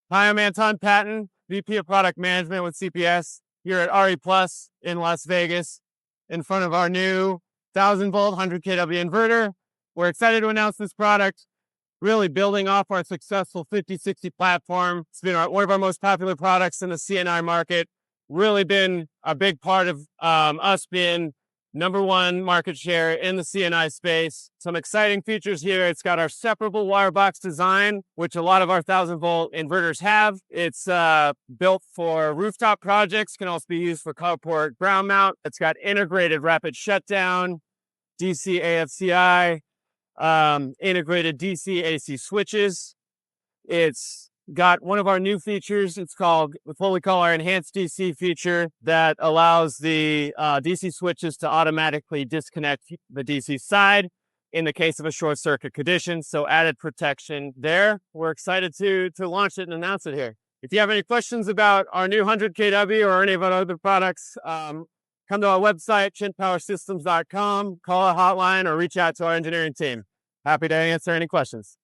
Hi, I'm Anton Patton, VP of Product Management with CPS here at RE Plus in Las Vegas in front of our new 1000-volt 100kW inverter. We're excited to announce this product, really building off our successful 5060 platform. It's been one of our most popular products in the CNI market, really been a big part of us being #1 market share in the CNI space. Some exciting features here. It's got our separable wire box design, which a lot of our 1000-volt inverters have. It's built for rooftop projects, can also be used for carport ground mount. It's got integrated rapid shutdown, DC AFCI, integrated DC AC switches. It's got one of our new features. It's called what we call our enhanced DC feature that allows the DC switches to automatically disconnect the DC side in the case of a short circuit condition. So added protection there. We're excited to launch it and announce it here. If you have any questions about our new 100kW or any of our other products, come to our website, chintpowersystems.com, call a hotline, or reach out to our engineering team. Happy to answer any questions.